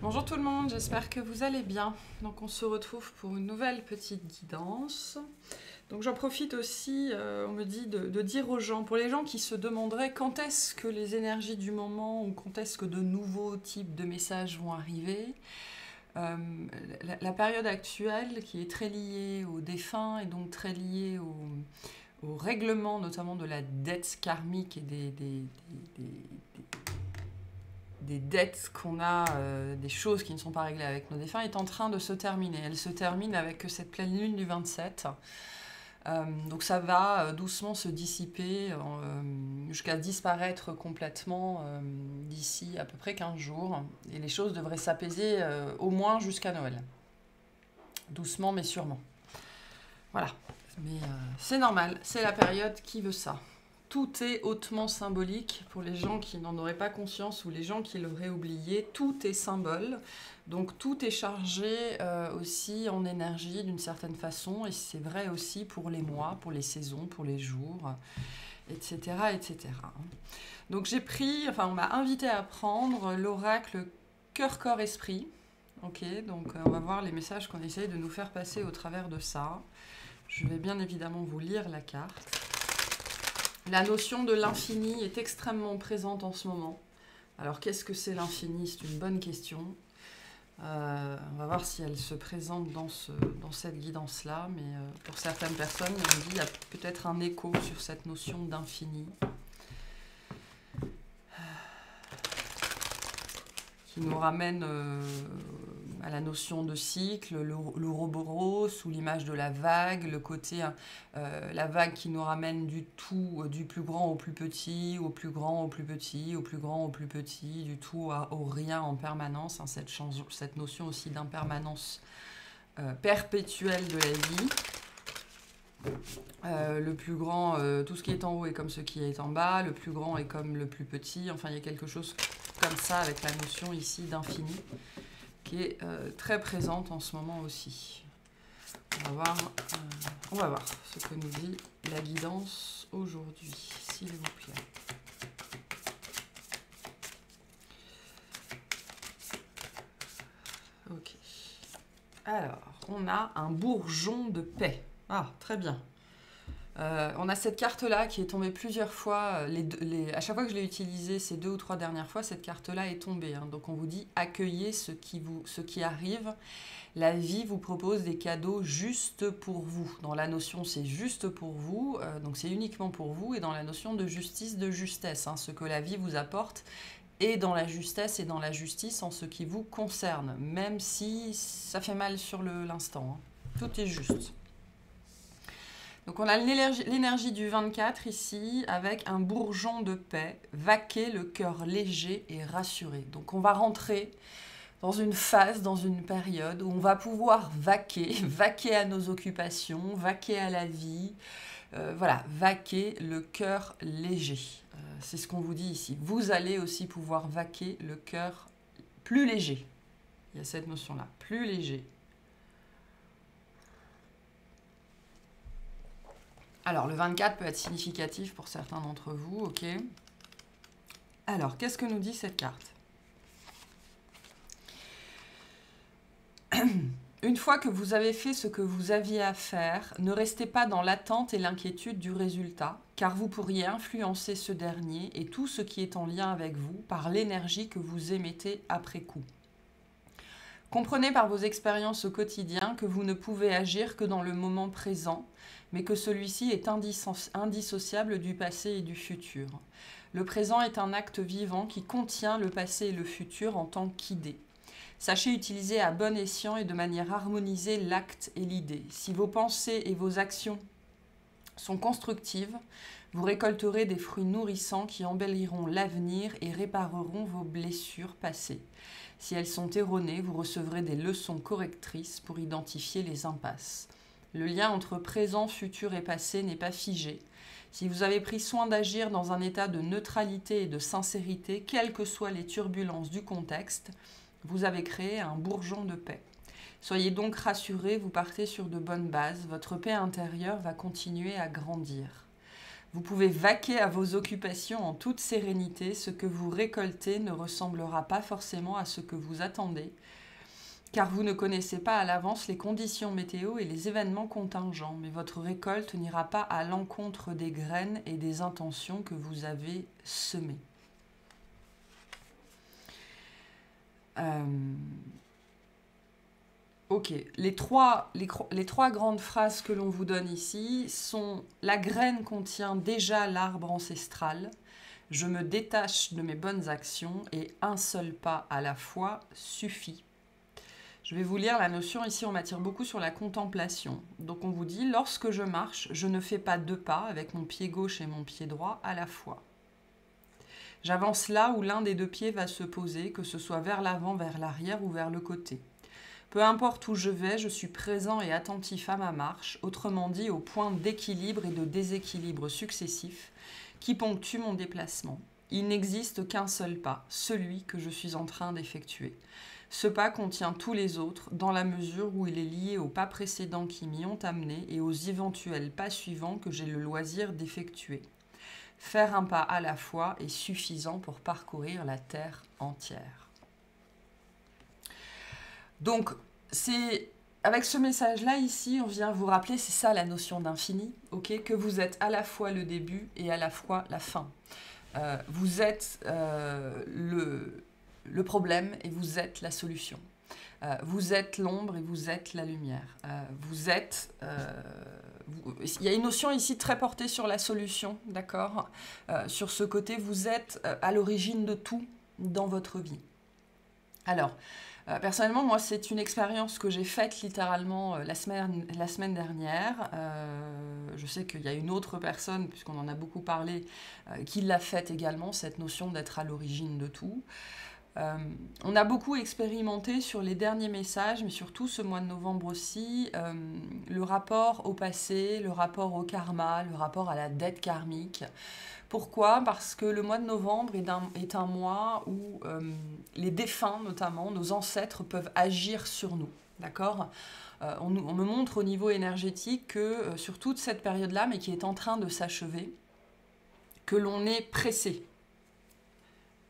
Bonjour tout le monde, j'espère que vous allez bien. Donc on se retrouve pour une nouvelle petite guidance. Donc j'en profite aussi, on me dit, de dire aux gens, pour les gens qui se demanderaient quand est-ce que les énergies du moment ou quand est-ce que de nouveaux types de messages vont arriver, la période actuelle qui est très liée aux défunts et donc très liée au règlement notamment de la dette karmique et des dettes qu'on a, des choses qui ne sont pas réglées avec nos défunts, est en train de se terminer. Elle se termine avec cette pleine lune du 27. Donc ça va doucement se dissiper jusqu'à disparaître complètement d'ici à peu près 15 jours. Et les choses devraient s'apaiser au moins jusqu'à Noël. Doucement mais sûrement. Voilà. Mais c'est normal, c'est la période qui veut ça. Tout est hautement symbolique pour les gens qui n'en auraient pas conscience ou les gens qui l'auraient oublié. Tout est symbole. Donc tout est chargé aussi en énergie d'une certaine façon. Et c'est vrai aussi pour les mois, pour les saisons, pour les jours, etc. etc. Donc on m'a invité à prendre l'oracle cœur-corps-esprit. Ok, donc on va voir les messages qu'on essaye de nous faire passer au travers de ça. Je vais bien évidemment vous lire la carte. La notion de l'infini est extrêmement présente en ce moment. Alors, qu'est-ce que c'est l'infini? C'est une bonne question. On va voir si elle se présente dans cette guidance-là, mais pour certaines personnes, on dit qu'il y a peut-être un écho sur cette notion d'infini qui nous ramène à la notion de cycle, l'ouroboros ou l'image de la vague, le côté, la vague qui nous ramène du tout, du plus grand au plus petit, au plus grand au plus petit, au plus grand au plus petit, du tout au rien en permanence, hein, cette notion aussi d'impermanence perpétuelle de la vie. Le plus grand, tout ce qui est en haut est comme ce qui est en bas, le plus grand est comme le plus petit, enfin il y a quelque chose comme ça avec la notion ici d'infini qui est très présente en ce moment aussi. On va voir ce que nous dit la guidance aujourd'hui, s'il vous plaît. Ok. Alors, on a un bourgeon de paix. Ah, très bien. On a cette carte-là qui est tombée plusieurs fois. À chaque fois que je l'ai utilisée, ces 2 ou 3 dernières fois, cette carte-là est tombée. Hein. Donc on vous dit accueillez ce qui arrive. La vie vous propose des cadeaux juste pour vous. Dans la notion, c'est juste pour vous. Donc c'est uniquement pour vous. Et dans la notion de justice, de justesse, hein, ce que la vie vous apporte est dans la justesse et dans la justice en ce qui vous concerne. Même si ça fait mal sur l'instant. Hein. Tout est juste. Donc on a l'énergie du 24 ici avec un bourgeon de paix, vaquer le cœur léger et rassuré. Donc on va rentrer dans une phase, dans une période où on va pouvoir vaquer à nos occupations, vaquer à la vie, voilà, vaquer le cœur léger. C'est ce qu'on vous dit ici. Vous allez aussi pouvoir vaquer le cœur plus léger. Il y a cette notion-là, plus léger. Alors, le 24 peut être significatif pour certains d'entre vous, ok. Alors, qu'est-ce que nous dit cette carte? Une fois que vous avez fait ce que vous aviez à faire, ne restez pas dans l'attente et l'inquiétude du résultat, car vous pourriez influencer ce dernier et tout ce qui est en lien avec vous par l'énergie que vous émettez après coup. Comprenez par vos expériences au quotidien que vous ne pouvez agir que dans le moment présent, mais que celui-ci est indissociable du passé et du futur. Le présent est un acte vivant qui contient le passé et le futur en tant qu'idée. Sachez utiliser à bon escient et de manière harmonisée l'acte et l'idée. Si vos pensées et vos actions sont constructives, vous récolterez des fruits nourrissants qui embelliront l'avenir et répareront vos blessures passées. Si elles sont erronées, vous recevrez des leçons correctrices pour identifier les impasses. Le lien entre présent, futur et passé n'est pas figé. Si vous avez pris soin d'agir dans un état de neutralité et de sincérité, quelles que soient les turbulences du contexte, vous avez créé un bourgeon de paix. Soyez donc rassurés, vous partez sur de bonnes bases, votre paix intérieure va continuer à grandir. Vous pouvez vaquer à vos occupations en toute sérénité. Ce que vous récoltez ne ressemblera pas forcément à ce que vous attendez, car vous ne connaissez pas à l'avance les conditions météo et les événements contingents, mais votre récolte n'ira pas à l'encontre des graines et des intentions que vous avez semées. Ok, les trois grandes phrases que l'on vous donne ici sont: la graine contient déjà l'arbre ancestral, je me détache de mes bonnes actions et un seul pas à la fois suffit. Je vais vous lire la notion ici, on m'attire beaucoup sur la contemplation. Donc on vous dit: lorsque je marche, je ne fais pas 2 pas avec mon pied gauche et mon pied droit à la fois. J'avance là où l'un des 2 pieds va se poser, que ce soit vers l'avant, vers l'arrière ou vers le côté. Peu importe où je vais, je suis présent et attentif à ma marche, autrement dit aux points d'équilibre et de déséquilibre successifs qui ponctuent mon déplacement. Il n'existe qu'un seul pas, celui que je suis en train d'effectuer. Ce pas contient tous les autres, dans la mesure où il est lié aux pas précédents qui m'y ont amené et aux éventuels pas suivants que j'ai le loisir d'effectuer. Faire un pas à la fois est suffisant pour parcourir la terre entière. Donc, c'est avec ce message-là ici, on vient vous rappeler, c'est ça la notion d'infini, ok, que vous êtes à la fois le début et à la fois la fin. Vous êtes le problème et vous êtes la solution. Vous êtes l'ombre et vous êtes la lumière. Il y a une notion ici très portée sur la solution, d'accord, sur ce côté, vous êtes à l'origine de tout dans votre vie. Alors, personnellement, moi, c'est une expérience que j'ai faite littéralement la semaine dernière. Je sais qu'il y a une autre personne, puisqu'on en a beaucoup parlé, qui l'a faite également, cette notion d'être à l'origine de tout. On a beaucoup expérimenté sur les derniers messages, mais surtout ce mois de novembre aussi, le rapport au passé, le rapport au karma, le rapport à la dette karmique. Pourquoi ? Parce que le mois de novembre est un mois où les défunts, notamment, nos ancêtres, peuvent agir sur nous. D'accord ? On me montre au niveau énergétique que sur toute cette période-là, mais qui est en train de s'achever, que l'on est pressé.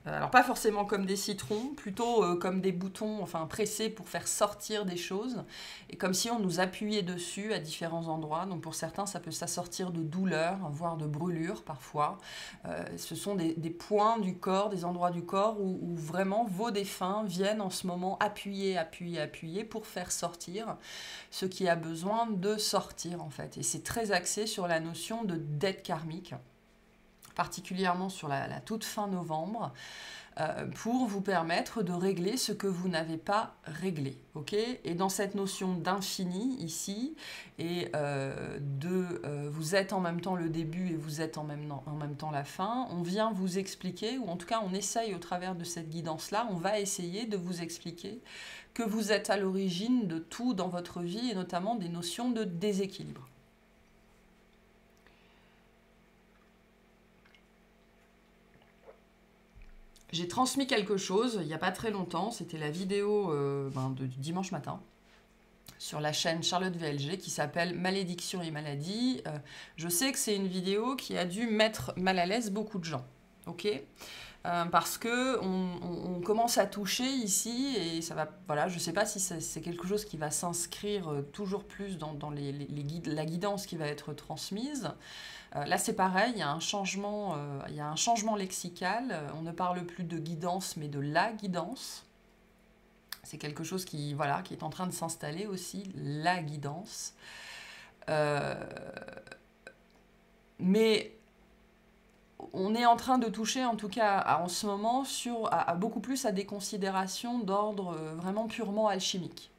Alors pas forcément comme des citrons, plutôt comme des boutons, enfin pressés pour faire sortir des choses, et comme si on nous appuyait dessus à différents endroits. Donc pour certains, ça peut s'assortir de douleurs, voire de brûlures parfois. Ce sont des points du corps, des endroits du corps où vraiment vos défunts viennent en ce moment appuyer pour faire sortir ce qui a besoin de sortir en fait. Et c'est très axé sur la notion de dette karmique, particulièrement sur la toute fin novembre, pour vous permettre de régler ce que vous n'avez pas réglé. Okay ? Et dans cette notion d'infini ici, et vous êtes en même temps le début et vous êtes en même temps la fin, on vient vous expliquer, ou en tout cas on essaye au travers de cette guidance-là, on va essayer de vous expliquer que vous êtes à l'origine de tout dans votre vie, et notamment des notions de déséquilibre. J'ai transmis quelque chose il n'y a pas très longtemps, c'était la vidéo du dimanche matin sur la chaîne Charlotte VLG qui s'appelle Malédiction et maladie. Je sais que c'est une vidéo qui a dû mettre mal à l'aise beaucoup de gens, ok ? Parce que on commence à toucher ici et ça va, voilà, je ne sais pas si c'est quelque chose qui va s'inscrire toujours plus dans la guidance qui va être transmise. Là, c'est pareil, il y a un changement lexical. On ne parle plus de guidance, mais de la guidance. C'est quelque chose qui est en train de s'installer aussi, la guidance. Mais on est en train de toucher, en tout cas en ce moment, beaucoup plus à des considérations d'ordre vraiment purement alchimique.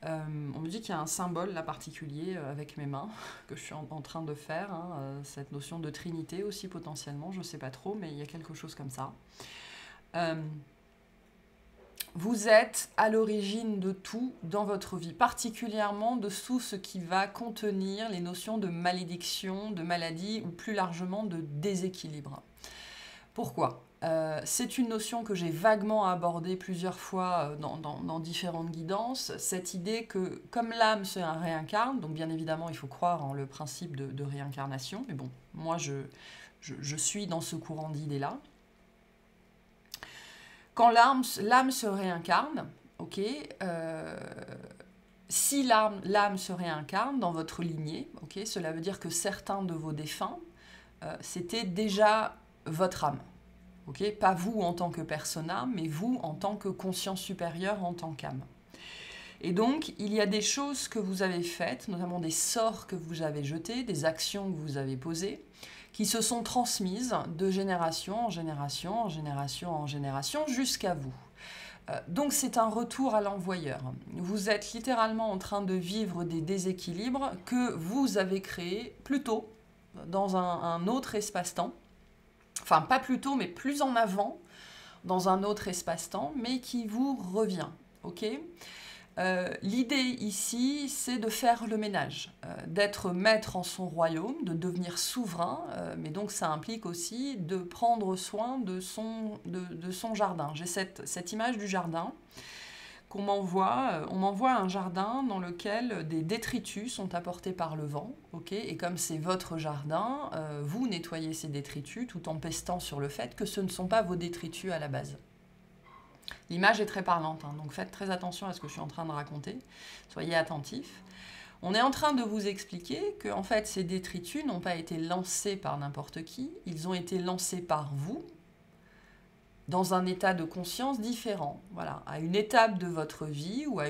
On me dit qu'il y a un symbole là particulier avec mes mains que je suis en train de faire, cette notion de trinité aussi potentiellement, je ne sais pas trop, mais il y a quelque chose comme ça. Vous êtes à l'origine de tout dans votre vie, particulièrement de tout ce qui va contenir les notions de malédiction, de maladie ou plus largement de déséquilibre. Pourquoi ? C'est une notion que j'ai vaguement abordée plusieurs fois dans différentes guidances, cette idée que comme l'âme se réincarne, donc bien évidemment il faut croire en le principe de réincarnation, mais bon, moi je suis dans ce courant d'idées-là. Quand l'âme se réincarne, ok, si l'âme se réincarne dans votre lignée, ok, cela veut dire que certains de vos défunts, c'était déjà votre âme. Okay, pas vous en tant que persona, mais vous en tant que conscience supérieure, en tant qu'âme. Et donc, il y a des choses que vous avez faites, notamment des sorts que vous avez jetés, des actions que vous avez posées, qui se sont transmises de génération en génération, en génération en génération, jusqu'à vous. Donc c'est un retour à l'envoyeur. Vous êtes littéralement en train de vivre des déséquilibres que vous avez créés plus tôt, dans un autre espace-temps. Enfin, pas plus tôt, mais plus en avant, dans un autre espace-temps, mais qui vous revient. Okay, l'idée ici, c'est de faire le ménage, d'être maître en son royaume, de devenir souverain, mais donc ça implique aussi de prendre soin de son jardin. J'ai cette image du jardin qu'on m'envoie. On m'envoie un jardin dans lequel des détritus sont apportés par le vent, okay, et comme c'est votre jardin, vous nettoyez ces détritus tout en pestant sur le fait que ce ne sont pas vos détritus à la base. L'image est très parlante, hein, donc faites très attention à ce que je suis en train de raconter, soyez attentifs. On est en train de vous expliquer que en fait, ces détritus n'ont pas été lancés par n'importe qui, ils ont été lancés par vous, dans un état de conscience différent, voilà, à une étape de votre vie ou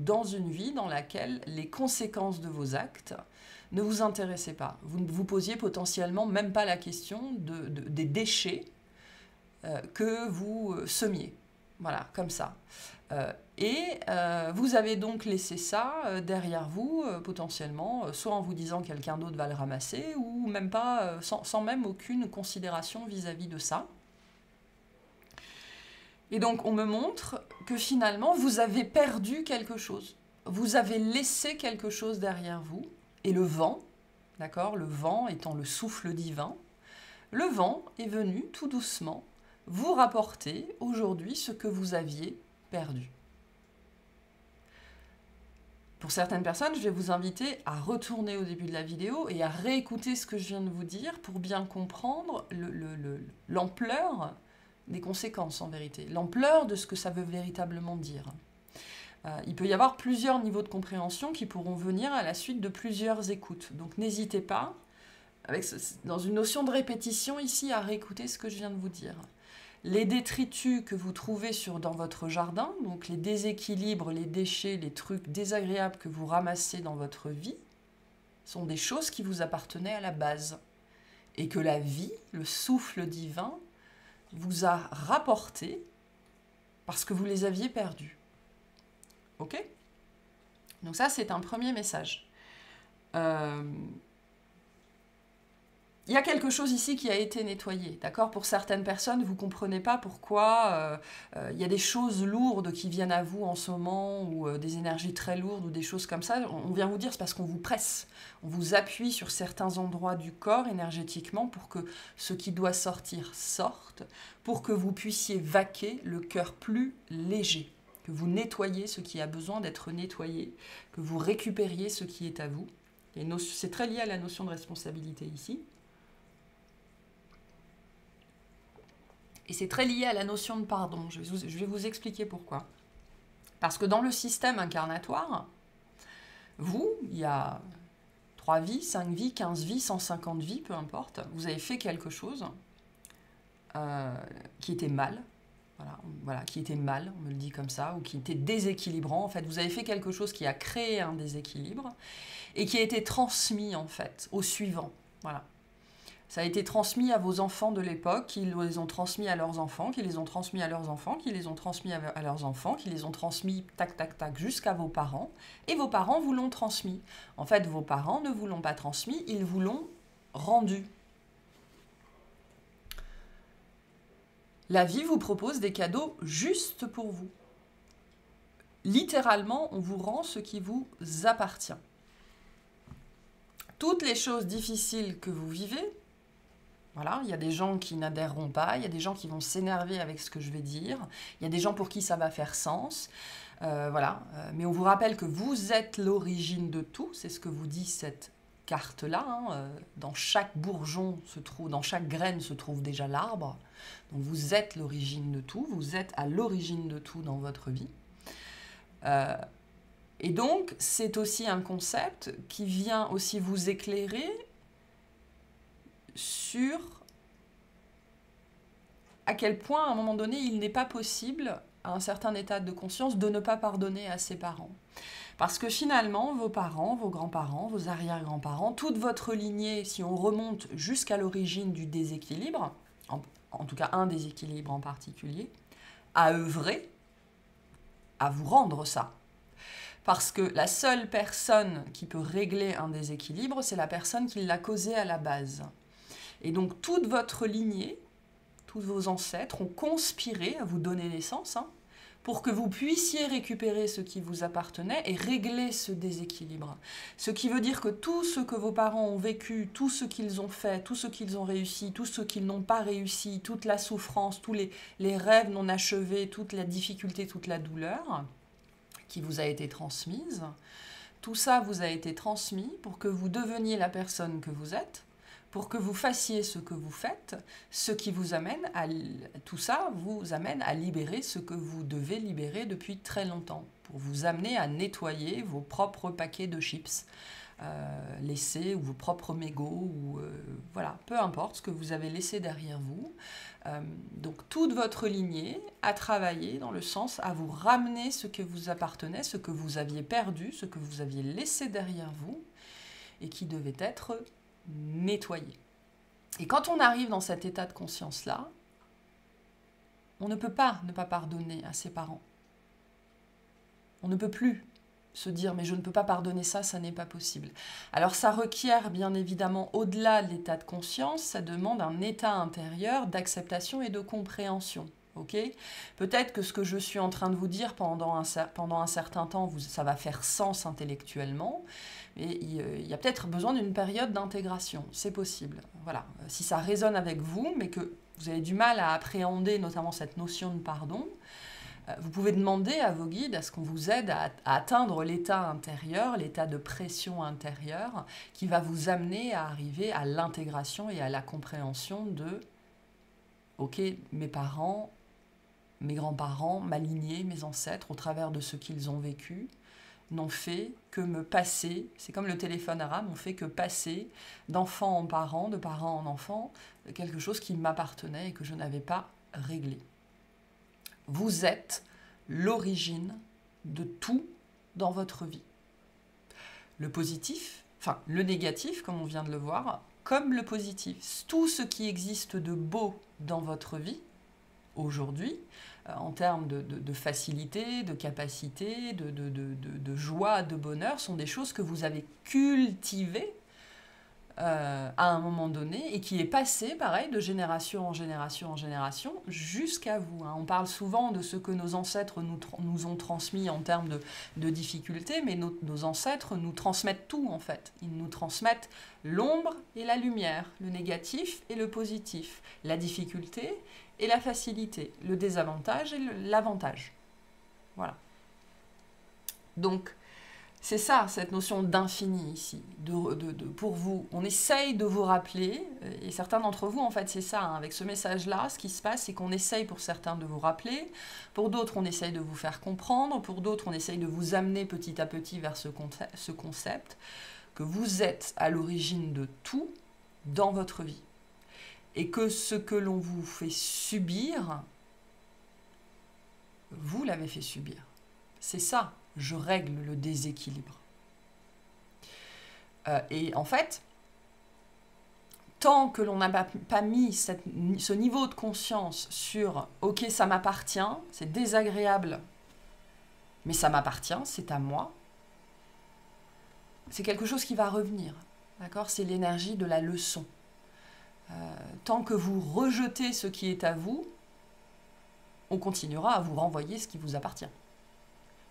dans une vie dans laquelle les conséquences de vos actes ne vous intéressaient pas. Vous ne vous posiez potentiellement même pas la question des déchets que vous semiez, voilà, comme ça. Vous avez donc laissé ça derrière vous, potentiellement, soit en vous disant que quelqu'un d'autre va le ramasser, ou même pas, sans même aucune considération vis-à-vis de ça. Et donc, on me montre que finalement, vous avez perdu quelque chose. Vous avez laissé quelque chose derrière vous. Et le vent, d'accord, le vent étant le souffle divin, le vent est venu tout doucement vous rapporter aujourd'hui ce que vous aviez perdu. Pour certaines personnes, je vais vous inviter à retourner au début de la vidéo et à réécouter ce que je viens de vous dire pour bien comprendre l'ampleur des conséquences en vérité, l'ampleur de ce que ça veut véritablement dire. Il peut y avoir plusieurs niveaux de compréhension qui pourront venir à la suite de plusieurs écoutes. Donc n'hésitez pas, dans une notion de répétition ici, à réécouter ce que je viens de vous dire. Les détritus que vous trouvez dans votre jardin, donc les déséquilibres, les déchets, les trucs désagréables que vous ramassez dans votre vie, sont des choses qui vous appartenaient à la base. Et que la vie, le souffle divin, vous a rapporté parce que vous les aviez perdus. Ok? Donc ça, c'est un premier message. Il y a quelque chose ici qui a été nettoyé, d'accord? Pour certaines personnes, vous ne comprenez pas pourquoi il y a des choses lourdes qui viennent à vous en ce moment, ou des énergies très lourdes, ou des choses comme ça. On vient vous dire, c'est parce qu'on vous presse. On vous appuie sur certains endroits du corps énergétiquement pour que ce qui doit sortir sorte, pour que vous puissiez vaquer le cœur plus léger, que vous nettoyiez ce qui a besoin d'être nettoyé, que vous récupériez ce qui est à vous. C'est très lié à la notion de responsabilité ici. Et c'est très lié à la notion de pardon. Je vais vous expliquer pourquoi. Parce que dans le système incarnatoire, il y a 3 vies, 5 vies, 15 vies, 150 vies, peu importe. Vous avez fait quelque chose qui était mal. Voilà, qui était mal, on me le dit comme ça, ou qui était déséquilibrant. En fait, vous avez fait quelque chose qui a créé un déséquilibre et qui a été transmis, en fait, au suivant. Voilà. Ça a été transmis à vos enfants de l'époque, qui les ont transmis à leurs enfants, qui les ont transmis à leurs enfants, qui les ont transmis à leurs enfants, qui les ont transmis tac, tac, tac, jusqu'à vos parents. Et vos parents vous l'ont transmis. En fait, vos parents ne vous l'ont pas transmis, ils vous l'ont rendu. La vie vous propose des cadeaux juste pour vous. Littéralement, on vous rend ce qui vous appartient. Toutes les choses difficiles que vous vivez, Voilà, il y a des gens qui n'adhéreront pas, il y a des gens qui vont s'énerver avec ce que je vais dire, il y a des gens pour qui ça va faire sens. Voilà, mais on vous rappelle que vous êtes l'origine de tout, c'est ce que vous dit cette carte-là. Hein. Dans chaque bourgeon se trouve, dans chaque graine se trouve déjà l'arbre. Donc vous êtes l'origine de tout, vous êtes à l'origine de tout dans votre vie. Et donc c'est aussi un concept qui vient aussi vous éclairer sur à quel point, à un moment donné, il n'est pas possible, à un certain état de conscience, de ne pas pardonner à ses parents. Parce que finalement, vos parents, vos grands-parents, vos arrière-grands-parents, toute votre lignée, si on remonte jusqu'à l'origine du déséquilibre, en tout cas un déséquilibre en particulier, a œuvré à vous rendre ça. Parce que la seule personne qui peut régler un déséquilibre, c'est la personne qui l'a causé à la base. Et donc toute votre lignée, tous vos ancêtres ont conspiré à vous donner naissance, hein, pour que vous puissiez récupérer ce qui vous appartenait et régler ce déséquilibre. Ce qui veut dire que tout ce que vos parents ont vécu, tout ce qu'ils ont fait, tout ce qu'ils ont réussi, tout ce qu'ils n'ont pas réussi, toute la souffrance, tous les rêves non achevés, toute la difficulté, toute la douleur qui vous a été transmise, tout ça vous a été transmis pour que vous deveniez la personne que vous êtes, pour que vous fassiez ce que vous faites, ce qui vous amène à... Tout ça vous amène à libérer ce que vous devez libérer depuis très longtemps, pour vous amener à nettoyer vos propres paquets de chips laissés, ou vos propres mégots, ou voilà, peu importe ce que vous avez laissé derrière vous. Donc toute votre lignée a travaillé dans le sens à vous ramener ce que vous appartenait, ce que vous aviez perdu, ce que vous aviez laissé derrière vous, et qui devait être nettoyer. Et quand on arrive dans cet état de conscience-là, on ne peut pas ne pas pardonner à ses parents. On ne peut plus se dire « mais je ne peux pas pardonner ça, ça n'est pas possible ». Alors ça requiert bien évidemment, au-delà de l'état de conscience, ça demande un état intérieur d'acceptation et de compréhension. Okay, peut-être que ce que je suis en train de vous dire pendant un certain temps, ça va faire sens intellectuellement, mais il y a peut-être besoin d'une période d'intégration, c'est possible. Voilà. Si ça résonne avec vous, mais que vous avez du mal à appréhender notamment cette notion de pardon, vous pouvez demander à vos guides à ce qu'on vous aide à atteindre l'état intérieur, l'état de pression intérieure, qui va vous amener à arriver à l'intégration et à la compréhension de « ok, mes parents, mes grands-parents, ma lignée, mes ancêtres, au travers de ce qu'ils ont vécu, n'ont fait que me passer, c'est comme le téléphone arabe, n'ont fait que passer d'enfant en parent, de parent en enfant, quelque chose qui m'appartenait et que je n'avais pas réglé. » Vous êtes l'origine de tout dans votre vie. Le positif, enfin le négatif, comme on vient de le voir, comme le positif. Tout ce qui existe de beau dans votre vie, aujourd'hui, en termes de facilité, de capacité, de joie, de bonheur, sont des choses que vous avez cultivées à un moment donné et qui est passé, pareil, de génération en génération en génération jusqu'à vous. Hein. On parle souvent de ce que nos ancêtres nous ont transmis en termes de difficultés, mais nos ancêtres nous transmettent tout, en fait. Ils nous transmettent l'ombre et la lumière, le négatif et le positif, la difficulté et la facilité, le désavantage et l'avantage. Voilà. Donc, c'est ça, cette notion d'infini ici. Pour vous, on essaye de vous rappeler, et certains d'entre vous, en fait, c'est ça, hein, avec ce message-là, ce qui se passe, c'est qu'on essaye pour certains de vous rappeler, pour d'autres, on essaye de vous faire comprendre, pour d'autres, on essaye de vous amener petit à petit vers ce concept, que vous êtes à l'origine de tout dans votre vie. Et que ce que l'on vous fait subir, vous l'avez fait subir. C'est ça. Je règle le déséquilibre. Et en fait, tant que l'on n'a pas mis ce niveau de conscience sur « ok, ça m'appartient, c'est désagréable, mais ça m'appartient, c'est à moi », c'est quelque chose qui va revenir. D'accord ? C'est l'énergie de la leçon. Tant que vous rejetez ce qui est à vous, on continuera à vous renvoyer ce qui vous appartient.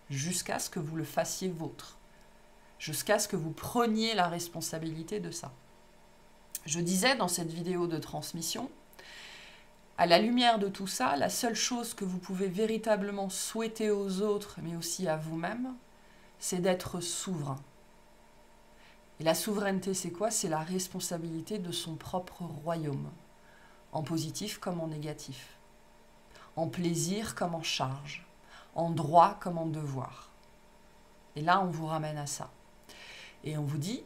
Jusqu'à ce que vous le fassiez vôtre, jusqu'à ce que vous preniez la responsabilité de ça. Je disais dans cette vidéo de transmission, à la lumière de tout ça, la seule chose que vous pouvez véritablement souhaiter aux autres, mais aussi à vous-même, c'est d'être souverain. Et la souveraineté, c'est quoi? C'est la responsabilité de son propre royaume, en positif comme en négatif, en plaisir comme en charge, en droit comme en devoir. Et là, on vous ramène à ça. Et on vous dit,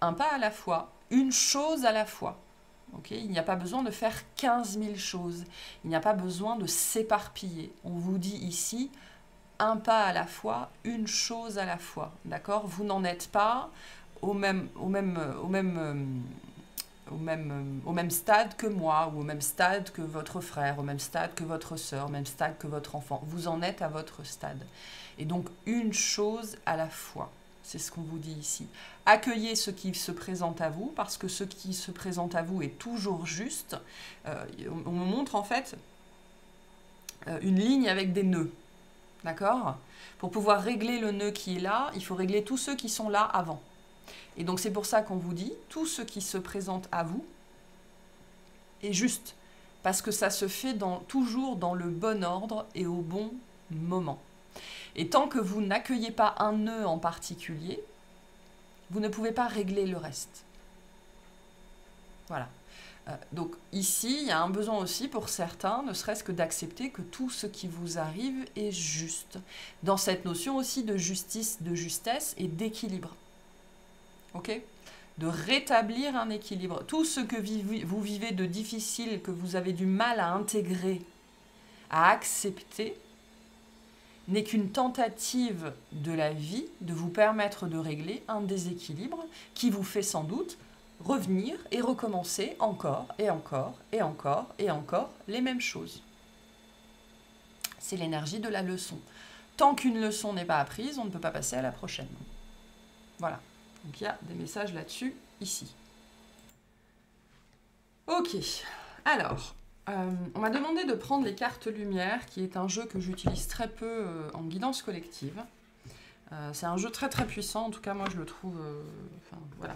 un pas à la fois, une chose à la fois. Okay, il n'y a pas besoin de faire 15 000 choses. Il n'y a pas besoin de s'éparpiller. On vous dit ici, un pas à la fois, une chose à la fois. D'accord? Vous n'en êtes pas au même stade que moi, ou au même stade que votre frère, au même stade que votre sœur, au même stade que votre enfant. Vous en êtes à votre stade. Et donc, une chose à la fois. C'est ce qu'on vous dit ici. Accueillez ce qui se présente à vous, parce que ce qui se présente à vous est toujours juste. On me montre en fait une ligne avec des nœuds. D'accord? Pour pouvoir régler le nœud qui est là, il faut régler tous ceux qui sont là avant. Et donc c'est pour ça qu'on vous dit, tout ce qui se présente à vous est juste. Parce que ça se fait toujours dans le bon ordre et au bon moment. Et tant que vous n'accueillez pas un nœud en particulier, vous ne pouvez pas régler le reste. Voilà. Donc ici, il y a un besoin aussi pour certains, ne serait-ce que d'accepter que tout ce qui vous arrive est juste. Dans cette notion aussi de justice, de justesse et d'équilibre. Ok ? De rétablir un équilibre. Tout ce que vous vivez de difficile, que vous avez du mal à intégrer, à accepter, n'est qu'une tentative de la vie de vous permettre de régler un déséquilibre qui vous fait sans doute revenir et recommencer encore et encore et encore et encore les mêmes choses. C'est l'énergie de la leçon. Tant qu'une leçon n'est pas apprise, on ne peut pas passer à la prochaine. Voilà. Donc il y a des messages là-dessus, ici. Ok. Alors, on m'a demandé de prendre les cartes lumière, qui est un jeu que j'utilise très peu en guidance collective. C'est un jeu très très puissant, en tout cas moi je le trouve... Enfin voilà,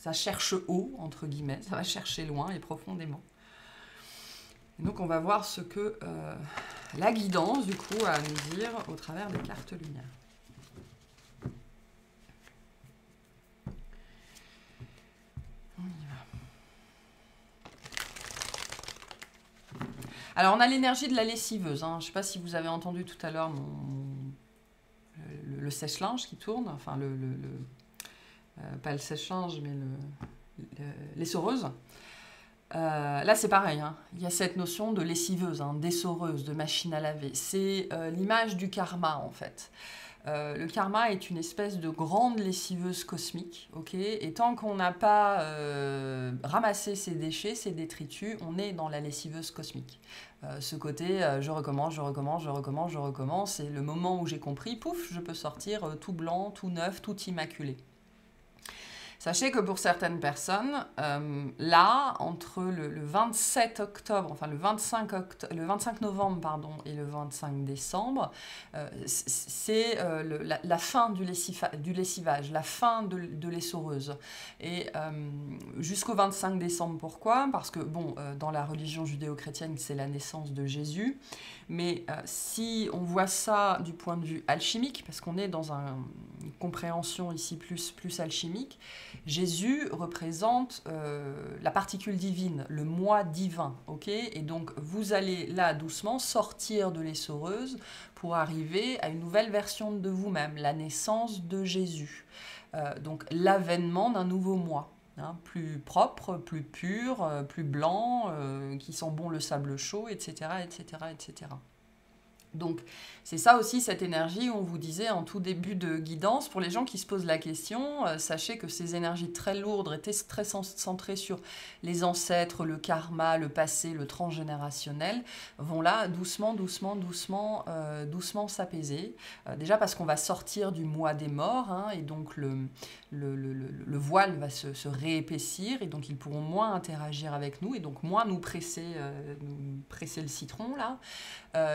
ça cherche haut, entre guillemets, ça va chercher loin et profondément. Et donc on va voir ce que la guidance du coup a à nous dire au travers des cartes lumière. On y va. Alors on a l'énergie de la lessiveuse, hein. Je ne sais pas si vous avez entendu tout à l'heure le sèche-linge qui tourne, enfin pas le sèche-linge mais l'essoreuse. Là c'est pareil, hein. Il y a cette notion de lessiveuse, hein, d'essoreuse, de machine à laver. C'est l'image du karma en fait. Le karma est une espèce de grande lessiveuse cosmique, ok? Et tant qu'on n'a pas ramassé ces déchets, ces détritus, on est dans la lessiveuse cosmique. Ce côté, je recommence, je recommence, je recommence, je recommence, et le moment où j'ai compris, pouf, je peux sortir tout blanc, tout neuf, tout immaculé. Sachez que pour certaines personnes, là, entre le 27 octobre, enfin le 25 novembre pardon, et le 25 décembre, c'est la fin du lessivage, la fin de l'essoreuse. Et jusqu'au 25 décembre, pourquoi? Parce que, bon, dans la religion judéo-chrétienne, c'est la naissance de Jésus. Mais si on voit ça du point de vue alchimique, parce qu'on est dans une compréhension ici plus alchimique, Jésus représente la particule divine, le moi divin, ok? Et donc vous allez là doucement sortir de l'essoreuse pour arriver à une nouvelle version de vous-même, la naissance de Jésus. Donc l'avènement d'un nouveau moi. Hein, plus propre, plus pur, plus blanc, qui sent bon le sable chaud, etc., etc., etc. Donc, c'est ça aussi, cette énergie où on vous disait en tout début de guidance, pour les gens qui se posent la question, sachez que ces énergies très lourdes étaient très centrées sur les ancêtres, le karma, le passé, le transgénérationnel, vont là doucement, doucement, doucement, doucement s'apaiser. Déjà parce qu'on va sortir du mois des morts, hein, et donc le voile va se réépaissir, et donc ils pourront moins interagir avec nous, et donc moins nous presser le citron, là,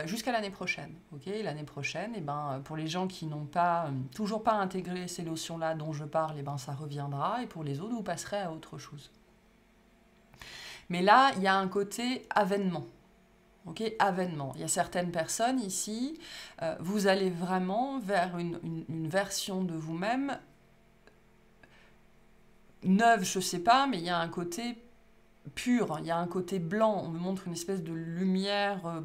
jusqu'à l'année prochaine. prochaine. Okay, l'année prochaine, eh ben, pour les gens qui n'ont pas, toujours pas intégré ces notions-là dont je parle, eh ben, ça reviendra. Et pour les autres, vous passerez à autre chose. Mais là, il y a un côté avènement. Okay, avènement. Il y a certaines personnes ici, vous allez vraiment vers une version de vous-même neuve, je ne sais pas, mais il y a un côté pur, il y a un côté blanc. On me montre une espèce de lumière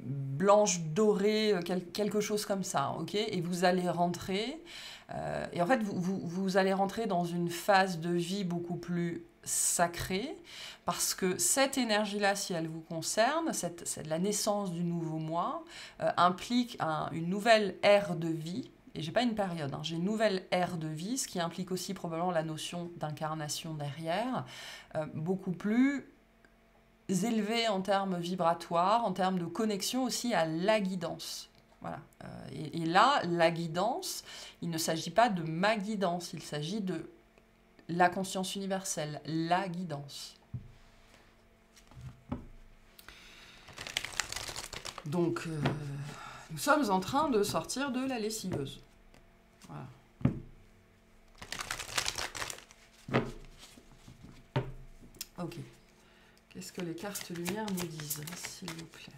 blanche, dorée, quelque chose comme ça. Okay, et vous allez rentrer, et en fait, vous allez rentrer dans une phase de vie beaucoup plus sacrée, parce que cette énergie-là, si elle vous concerne, la naissance du nouveau mois, implique une nouvelle ère de vie. Et j'ai pas une période, j'ai une nouvelle ère de vie, ce qui implique aussi probablement la notion d'incarnation derrière, beaucoup plus élevée en termes vibratoires, en termes de connexion aussi à la guidance. Voilà. Et là, la guidance, il ne s'agit pas de ma guidance, il s'agit de la conscience universelle, la guidance. Donc, nous sommes en train de sortir de la lessiveuse. Voilà. Ok. Qu'est-ce que les cartes lumière nous disent, s'il vous plaît?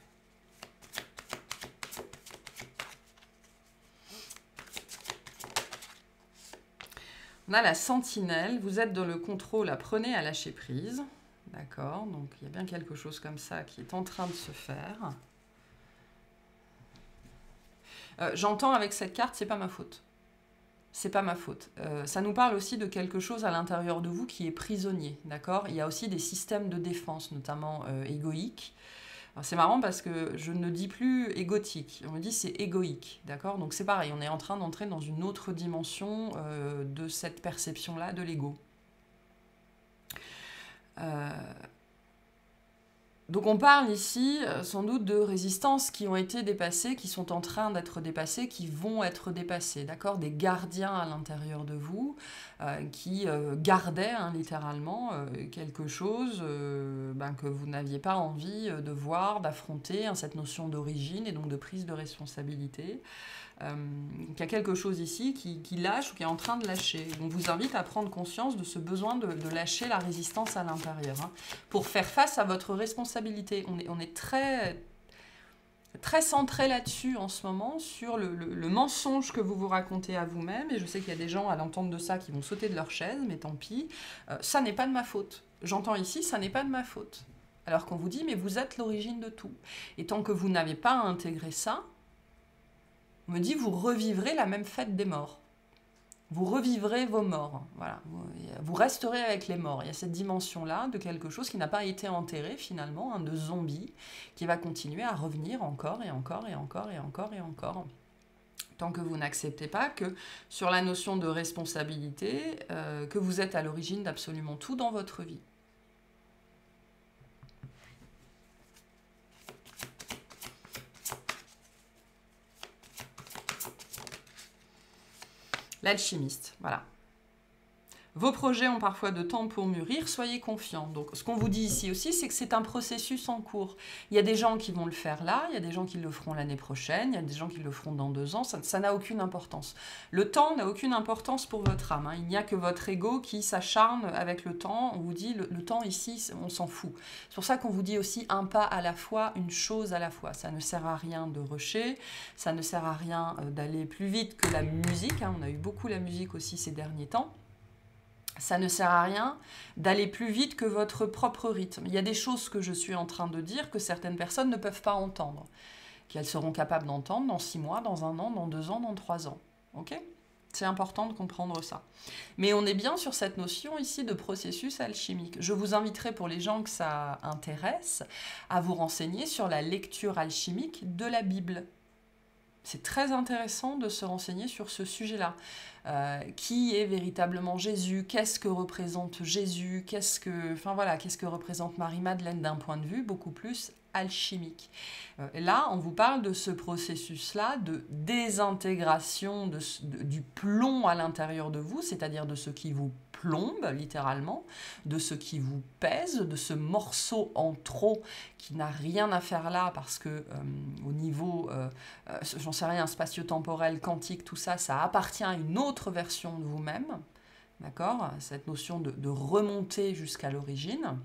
On a la sentinelle, vous êtes dans le contrôle, apprenez à lâcher prise. D'accord, donc il y a bien quelque chose comme ça qui est en train de se faire. J'entends avec cette carte, c'est pas ma faute. C'est pas ma faute. Ça nous parle aussi de quelque chose à l'intérieur de vous qui est prisonnier, d'accord? Il y a aussi des systèmes de défense, notamment égoïques. C'est marrant parce que je ne dis plus égotique, on me dit c'est égoïque, d'accord? Donc c'est pareil, on est en train d'entrer dans une autre dimension de cette perception-là de l'ego. Donc on parle ici sans doute de résistances qui ont été dépassées, qui sont en train d'être dépassées, qui vont être dépassées, d'accord? Des gardiens à l'intérieur de vous qui gardaient littéralement quelque chose que vous n'aviez pas envie de voir, d'affronter, cette notion d'origine et donc de prise de responsabilité. Qu'il y a quelque chose ici qui lâche ou qui est en train de lâcher. On vous invite à prendre conscience de ce besoin de lâcher la résistance à l'intérieur pour faire face à votre responsabilité. On est très, très centré là-dessus en ce moment, sur le mensonge que vous vous racontez à vous-même. Et je sais qu'il y a des gens à l'entendre de ça qui vont sauter de leur chaise, mais tant pis. Ça n'est pas de ma faute. J'entends ici, ça n'est pas de ma faute. Alors qu'on vous dit, mais vous êtes l'origine de tout. Et tant que vous n'avez pas intégré ça, on me dit, vous revivrez la même fête des morts. Vous revivrez vos morts. Voilà. Vous resterez avec les morts. Il y a cette dimension-là de quelque chose qui n'a pas été enterré finalement, de zombie, qui va continuer à revenir encore et encore et encore et encore et encore. Tant que vous n'acceptez pas que sur la notion de responsabilité, que vous êtes à l'origine d'absolument tout dans votre vie. L'alchimiste, voilà. Vos projets ont parfois de temps pour mûrir, soyez confiants. Donc, ce qu'on vous dit ici aussi, c'est que c'est un processus en cours. Il y a des gens qui vont le faire là, il y a des gens qui le feront l'année prochaine, il y a des gens qui le feront dans 2 ans, ça n'a aucune importance. Le temps n'a aucune importance pour votre âme. Il n'y a que votre ego qui s'acharne avec le temps. On vous dit, le temps ici, on s'en fout. C'est pour ça qu'on vous dit aussi un pas à la fois, une chose à la fois. Ça ne sert à rien de rusher, ça ne sert à rien d'aller plus vite que la musique. On a eu beaucoup la musique aussi ces derniers temps. Ça ne sert à rien d'aller plus vite que votre propre rythme. Il y a des choses que je suis en train de dire que certaines personnes ne peuvent pas entendre, qu'elles seront capables d'entendre dans 6 mois, dans 1 an, dans 2 ans, dans 3 ans. Ok ? C'est important de comprendre ça. Mais on est bien sur cette notion ici de processus alchimique. Je vous inviterai, pour les gens que ça intéresse, à vous renseigner sur la lecture alchimique de la Bible. C'est très intéressant de se renseigner sur ce sujet-là. Qui est véritablement Jésus? Qu'est-ce que représente Jésus? Qu'est-ce que représente Marie-Madeleine d'un point de vue beaucoup plus alchimique? Là, on vous parle de ce processus-là de désintégration du plomb à l'intérieur de vous, c'est-à-dire de ce qui vous plombe, littéralement, de ce qui vous pèse, de ce morceau en trop qui n'a rien à faire là, parce que au niveau, j'en sais rien, spatio-temporel, quantique, tout ça, ça appartient à une autre version de vous-même, d'accord? Cette notion de remonter jusqu'à l'origine.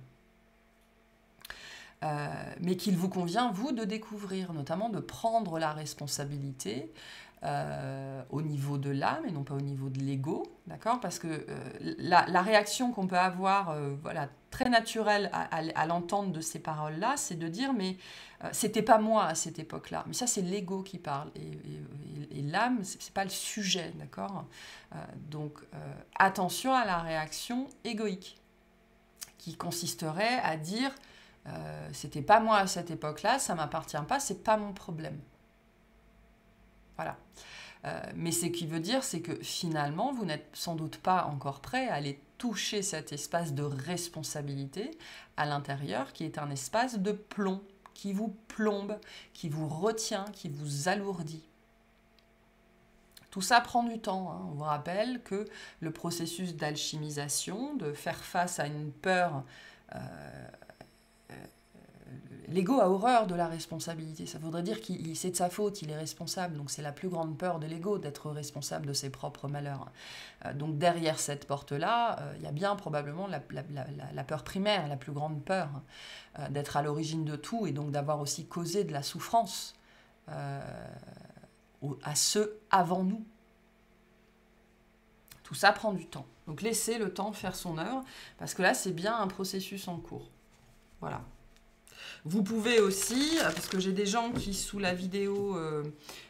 Mais qu'il vous convient, vous, de découvrir, notamment de prendre la responsabilité au niveau de l'âme et non pas au niveau de l'ego, d'accord? Parce que la réaction qu'on peut avoir, voilà, très naturelle à l'entente de ces paroles-là, c'est de dire, mais c'était pas moi à cette époque-là. Mais ça, c'est l'ego qui parle. Et l'âme, c'est pas le sujet, d'accord? Donc, attention à la réaction égoïque, qui consisterait à dire... c'était pas moi à cette époque-là, ça m'appartient pas, c'est pas mon problème. Voilà. Mais ce qui veut dire, c'est que finalement, vous n'êtes sans doute pas encore prêt à aller toucher cet espace de responsabilité à l'intérieur, qui est un espace de plomb, qui vous plombe, qui vous retient, qui vous alourdit. Tout ça prend du temps. Hein. On vous rappelle que le processus d'alchimisation, de faire face à une peur... L'ego a horreur de la responsabilité. Ça voudrait dire qu'il c'est de sa faute, il est responsable. Donc c'est la plus grande peur de l'ego d'être responsable de ses propres malheurs. Donc derrière cette porte-là, il y a bien probablement la peur primaire, la plus grande peur d'être à l'origine de tout et donc d'avoir aussi causé de la souffrance à ceux avant nous. Tout ça prend du temps. Donc laissez le temps faire son œuvre, parce que là c'est bien un processus en cours. Voilà. Vous pouvez aussi, parce que j'ai des gens qui, sous la vidéo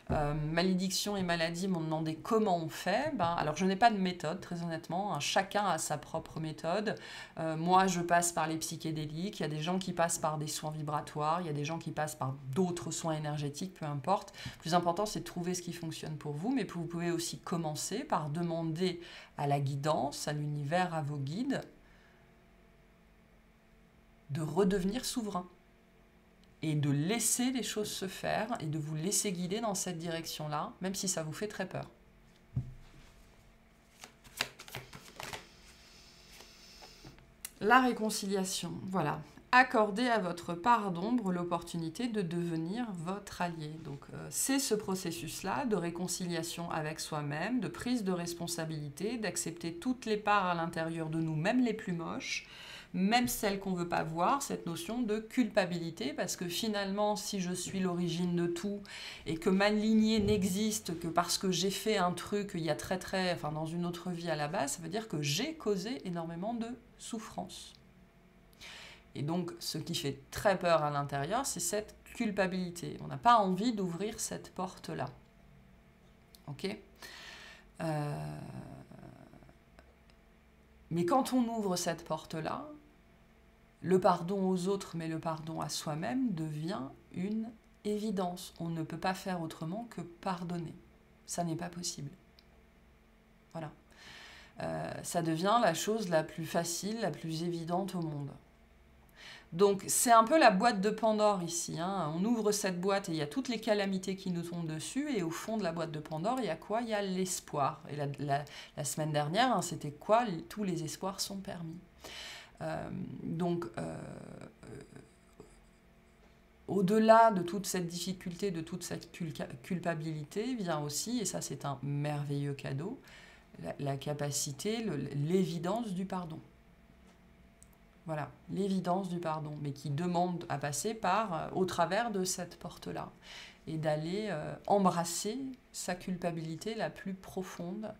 malédiction et maladie, m'ont demandé comment on fait. Alors, je n'ai pas de méthode, très honnêtement. Hein. Chacun a sa propre méthode. Moi, je passe par les psychédéliques. Il y a des gens qui passent par des soins vibratoires. Il y a des gens qui passent par d'autres soins énergétiques, peu importe. Le plus important, c'est de trouver ce qui fonctionne pour vous. Mais vous pouvez aussi commencer par demander à la guidance, à l'univers, à vos guides, de redevenir souverain. Et de laisser les choses se faire et de vous laisser guider dans cette direction-là, même si ça vous fait très peur. La réconciliation, voilà. Accordez à votre part d'ombre l'opportunité de devenir votre allié. Donc, c'est ce processus-là de réconciliation avec soi-même, de prise de responsabilité, d'accepter toutes les parts à l'intérieur de nous, même les plus moches, même celles qu'on ne veut pas voir, cette notion de culpabilité, parce que finalement, si je suis l'origine de tout et que ma lignée n'existe que parce que j'ai fait un truc il y a dans une autre vie à la base, ça veut dire que j'ai causé énormément de souffrance. Et donc, ce qui fait très peur à l'intérieur, c'est cette culpabilité. On n'a pas envie d'ouvrir cette porte-là. Ok ? Mais quand on ouvre cette porte-là, le pardon aux autres, mais le pardon à soi-même devient une évidence. On ne peut pas faire autrement que pardonner. Ça n'est pas possible. Voilà. Ça devient la chose la plus facile, la plus évidente au monde. Donc, c'est un peu la boîte de Pandore ici. Hein. On ouvre cette boîte et il y a toutes les calamités qui nous tombent dessus. Et au fond de la boîte de Pandore, il y a quoi? Il y a l'espoir. Et la semaine dernière, hein, c'était quoi? Tous les espoirs sont permis. Au-delà de toute cette difficulté, de toute cette culpabilité, vient aussi, et ça c'est un merveilleux cadeau, la capacité, l'évidence du pardon. Voilà, l'évidence du pardon, mais qui demande à passer au travers de cette porte-là, et d'aller embrasser sa culpabilité la plus profonde,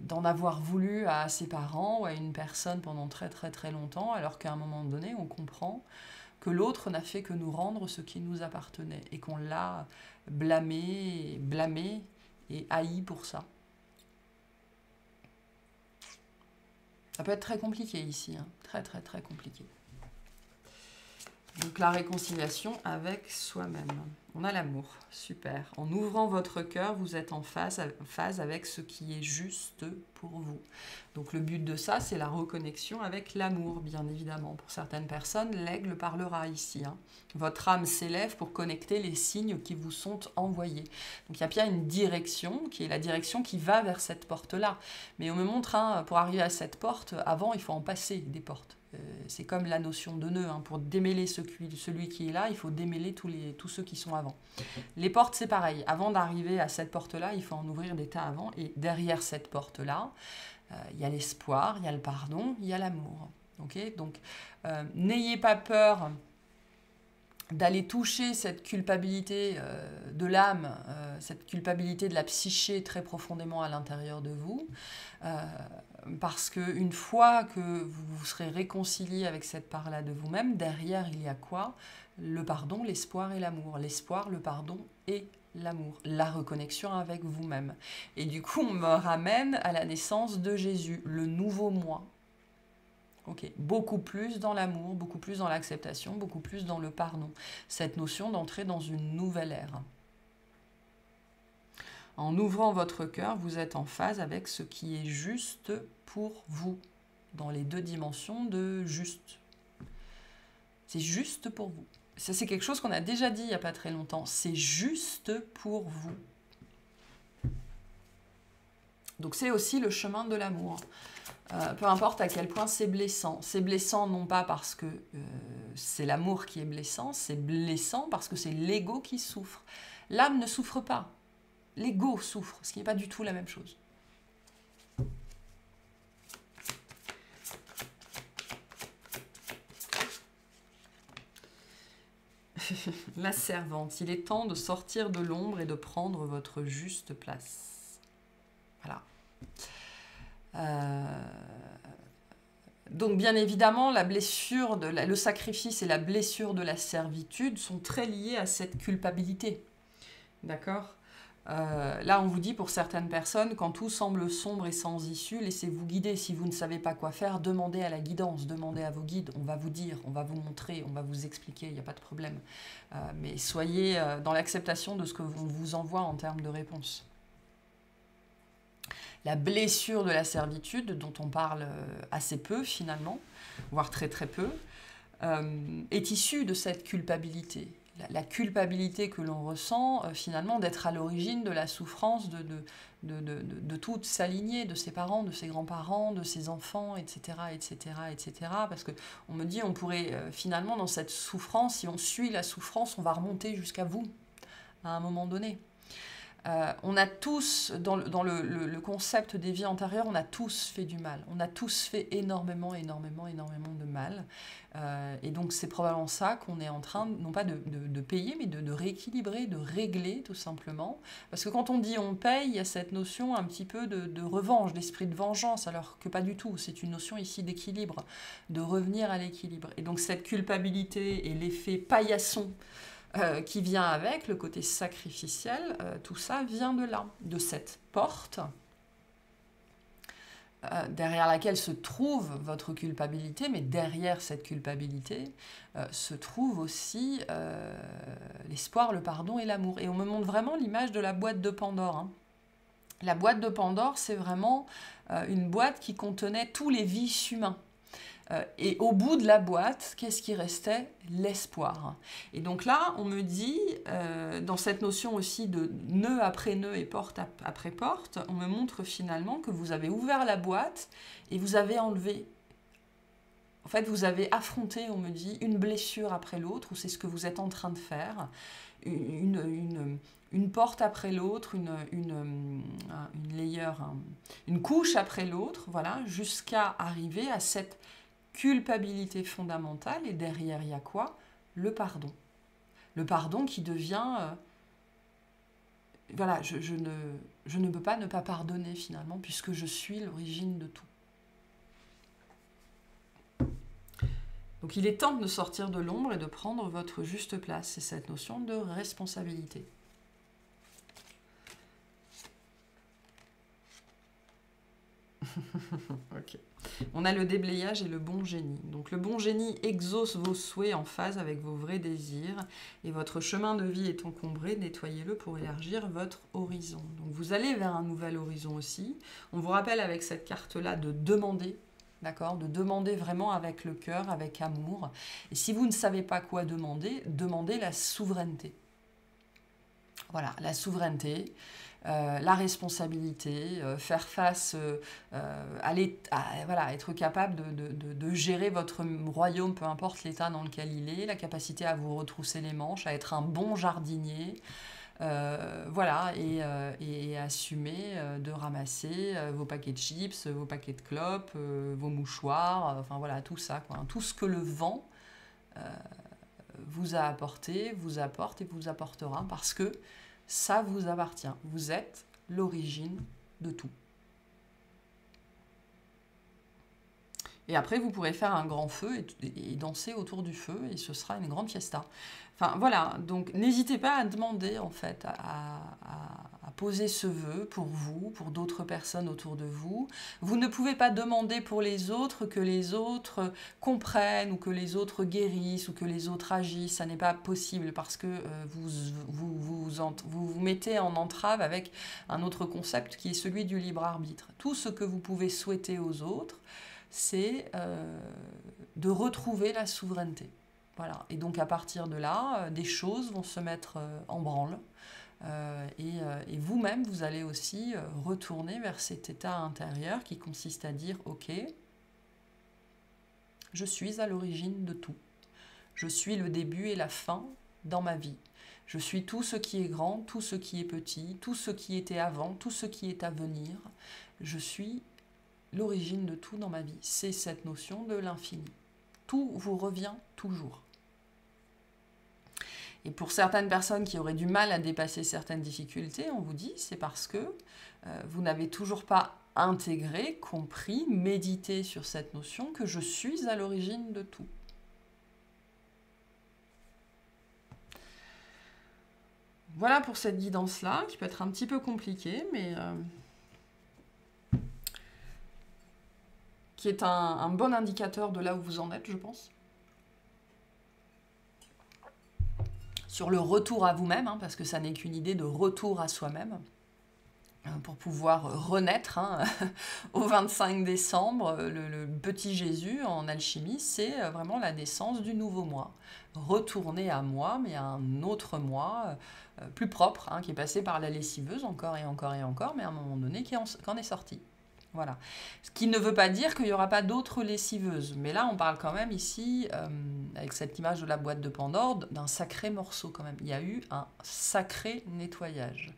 d'en avoir voulu à ses parents ou à une personne pendant très très très longtemps, alors qu'à un moment donné, on comprend que l'autre n'a fait que nous rendre ce qui nous appartenait, et qu'on l'a blâmé et haï pour ça. Ça peut être très compliqué ici, hein. Très très très compliqué. Donc la réconciliation avec soi-même. On a l'amour, super. En ouvrant votre cœur, vous êtes en phase avec ce qui est juste pour vous. Donc le but de ça, c'est la reconnexion avec l'amour, bien évidemment. Pour certaines personnes, l'aigle parlera ici. Hein. Votre âme s'élève pour connecter les signes qui vous sont envoyés. Donc il y a bien une direction, qui est la direction qui va vers cette porte-là. Mais on me montre, hein, pour arriver à cette porte, avant, il faut en passer des portes. C'est comme la notion de nœud. Hein. Pour démêler celui qui est là, il faut démêler tous ceux qui sont avant. Les portes, c'est pareil. Avant d'arriver à cette porte-là, il faut en ouvrir des tas avant. Et derrière cette porte-là, il y a l'espoir, il y a le pardon, il y a l'amour. Okay, donc, n'ayez pas peur d'aller toucher cette culpabilité de l'âme, cette culpabilité de la psyché très profondément à l'intérieur de vous. Parce qu'une fois que vous vous serez réconcilié avec cette part-là de vous-même, derrière, il y a quoi? Le pardon, l'espoir et l'amour. L'espoir, le pardon et l'amour. La reconnexion avec vous-même. Et du coup, on me ramène à la naissance de Jésus, le nouveau moi. Okay. Beaucoup plus dans l'amour, beaucoup plus dans l'acceptation, beaucoup plus dans le pardon. Cette notion d'entrer dans une nouvelle ère. En ouvrant votre cœur, vous êtes en phase avec ce qui est juste pour vous, dans les deux dimensions de juste. C'est juste pour vous. Ça, c'est quelque chose qu'on a déjà dit il n'y a pas très longtemps. C'est juste pour vous. Donc c'est aussi le chemin de l'amour. Peu importe à quel point c'est blessant. C'est blessant non pas parce que c'est l'amour qui est blessant, c'est blessant parce que c'est l'ego qui souffre. L'âme ne souffre pas. L'ego souffre, ce qui n'est pas du tout la même chose. La servante, il est temps de sortir de l'ombre et de prendre votre juste place. Voilà. Donc bien évidemment, la blessure, le sacrifice et la blessure de la servitude sont très liés à cette culpabilité. D'accord ? Là, on vous dit pour certaines personnes, quand tout semble sombre et sans issue, laissez-vous guider. Si vous ne savez pas quoi faire, demandez à la guidance, demandez à vos guides. On va vous dire, on va vous montrer, on va vous expliquer, il n'y a pas de problème. Mais soyez dans l'acceptation de ce que l'on vous envoie en termes de réponse. La blessure de la servitude, dont on parle assez peu finalement, voire très très peu, est issue de cette culpabilité. La culpabilité que l'on ressent, finalement, d'être à l'origine de la souffrance de toute sa lignée, de ses parents, de ses grands-parents, de ses enfants, etc., etc., etc. Parce qu'on me dit, on pourrait, finalement, dans cette souffrance, si on suit la souffrance, on va remonter jusqu'à vous, à un moment donné. On a tous, dans le concept des vies antérieures, on a tous fait du mal. On a tous fait énormément, énormément, énormément de mal. Et donc, c'est probablement ça qu'on est en train, non pas de payer, mais de rééquilibrer, de régler, tout simplement. Parce que quand on dit on paye, il y a cette notion un petit peu de revanche, d'esprit de vengeance, alors que pas du tout. C'est une notion ici d'équilibre, de revenir à l'équilibre. Et donc, cette culpabilité et l'effet paillasson qui vient avec, le côté sacrificiel, tout ça vient de là, de cette porte derrière laquelle se trouve votre culpabilité, mais derrière cette culpabilité se trouve aussi l'espoir, le pardon et l'amour. Et on me montre vraiment l'image de la boîte de Pandore. Hein. La boîte de Pandore, c'est vraiment une boîte qui contenait tous les vices humains. Et au bout de la boîte, qu'est-ce qui restait? L'espoir. Et donc là, on me dit, dans cette notion aussi de nœud après nœud et porte après porte, on me montre finalement que vous avez ouvert la boîte et vous avez enlevé. En fait, vous avez affronté, on me dit, une blessure après l'autre, ou c'est ce que vous êtes en train de faire, une porte après l'autre, une layer, une couche après l'autre, voilà, jusqu'à arriver à cette culpabilité fondamentale, et derrière il y a quoi? Le pardon. Le pardon qui devient... voilà, je ne peux pas ne pas pardonner finalement, puisque je suis l'origine de tout. Donc il est temps de sortir de l'ombre et de prendre votre juste place. C'est cette notion de responsabilité. Ok. On a le déblayage et le bon génie. Donc le bon génie exauce vos souhaits en phase avec vos vrais désirs et votre chemin de vie est encombré, nettoyez-le pour élargir votre horizon. Donc vous allez vers un nouvel horizon aussi. On vous rappelle avec cette carte-là de demander, d'accord, de demander vraiment avec le cœur, avec amour. Et si vous ne savez pas quoi demander, demandez la souveraineté. Voilà, la souveraineté. La responsabilité, faire face, voilà, être capable de gérer votre royaume, peu importe l'état dans lequel il est, la capacité à vous retrousser les manches, à être un bon jardinier, voilà, et assumer de ramasser vos paquets de chips, vos paquets de clopes, vos mouchoirs, enfin voilà, tout ça, quoi, hein, tout ce que le vent vous a apporté, vous apporte et vous apportera, parce que ça vous appartient. Vous êtes l'origine de tout. Et après, vous pourrez faire un grand feu et danser autour du feu, et ce sera une grande fiesta. Enfin, voilà. Donc, n'hésitez pas à demander, en fait, à poser ce vœu pour vous, pour d'autres personnes autour de vous. Vous ne pouvez pas demander pour les autres que les autres comprennent, ou que les autres guérissent, ou que les autres agissent. Ça n'est pas possible, parce que vous mettez en entrave avec un autre concept qui est celui du libre arbitre. Tout ce que vous pouvez souhaiter aux autres, c'est de retrouver la souveraineté. Voilà. Et donc à partir de là, des choses vont se mettre en branle. Et vous-même, vous allez aussi retourner vers cet état intérieur qui consiste à dire « Ok, je suis à l'origine de tout. Je suis le début et la fin dans ma vie. Je suis tout ce qui est grand, tout ce qui est petit, tout ce qui était avant, tout ce qui est à venir. Je suis l'origine de tout dans ma vie. » C'est cette notion de l'infini. Tout vous revient toujours. Et pour certaines personnes qui auraient du mal à dépasser certaines difficultés, on vous dit, c'est parce que vous n'avez toujours pas intégré, compris, médité sur cette notion que je suis à l'origine de tout. Voilà pour cette guidance-là, qui peut être un petit peu compliquée, mais qui est un bon indicateur de là où vous en êtes, je pense. Sur le retour à vous-même, hein, parce que ça n'est qu'une idée de retour à soi-même, pour pouvoir renaître. Hein, au 25 décembre, le petit Jésus en alchimie, c'est vraiment la naissance du nouveau moi. Retourner à moi, mais à un autre moi, plus propre, hein, qui est passé par la lessiveuse encore et encore et encore, mais à un moment donné, qui en est sorti. Voilà. Ce qui ne veut pas dire qu'il n'y aura pas d'autres lessiveuses. Mais là, on parle quand même ici, avec cette image de la boîte de Pandore, d'un sacré morceau quand même. Il y a eu un sacré nettoyage.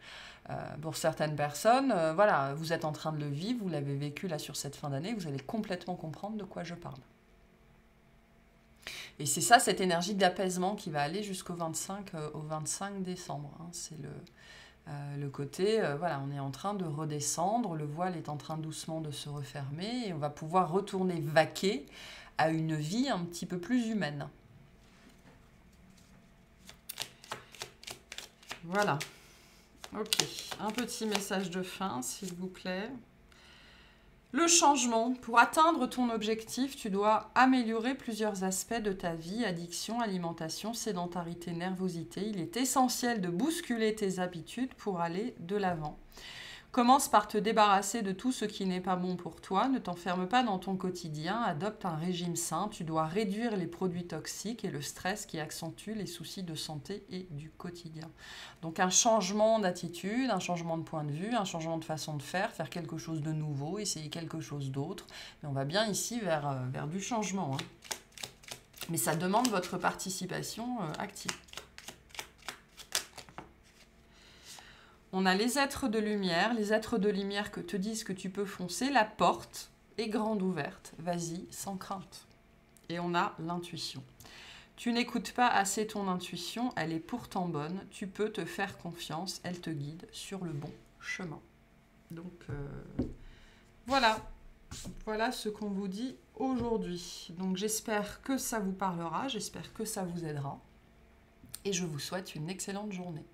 Pour certaines personnes, voilà, vous êtes en train de le vivre, vous l'avez vécu là sur cette fin d'année, vous allez complètement comprendre de quoi je parle. Et c'est ça, cette énergie d'apaisement qui va aller jusqu'au 25 décembre. Hein. C'est le côté, voilà, on est en train de redescendre, le voile est en train doucement de se refermer et on va pouvoir retourner vaquer à une vie un petit peu plus humaine. Voilà. Ok, un petit message de fin, s'il vous plaît. Le changement. Pour atteindre ton objectif, tu dois améliorer plusieurs aspects de ta vie, addiction, alimentation, sédentarité, nervosité. Il est essentiel de bousculer tes habitudes pour aller de l'avant. Commence par te débarrasser de tout ce qui n'est pas bon pour toi. Ne t'enferme pas dans ton quotidien. Adopte un régime sain. Tu dois réduire les produits toxiques et le stress qui accentue les soucis de santé et du quotidien. Donc un changement d'attitude, un changement de point de vue, un changement de façon de faire quelque chose de nouveau, essayer quelque chose d'autre. Mais on va bien ici vers du changement. Hein. Mais ça demande votre participation active. On a les êtres de lumière que te disent que tu peux foncer, la porte est grande ouverte, vas-y, sans crainte. Et on a l'intuition. Tu n'écoutes pas assez ton intuition, elle est pourtant bonne, tu peux te faire confiance, elle te guide sur le bon chemin. Donc voilà ce qu'on vous dit aujourd'hui. Donc j'espère que ça vous parlera, j'espère que ça vous aidera. Et je vous souhaite une excellente journée.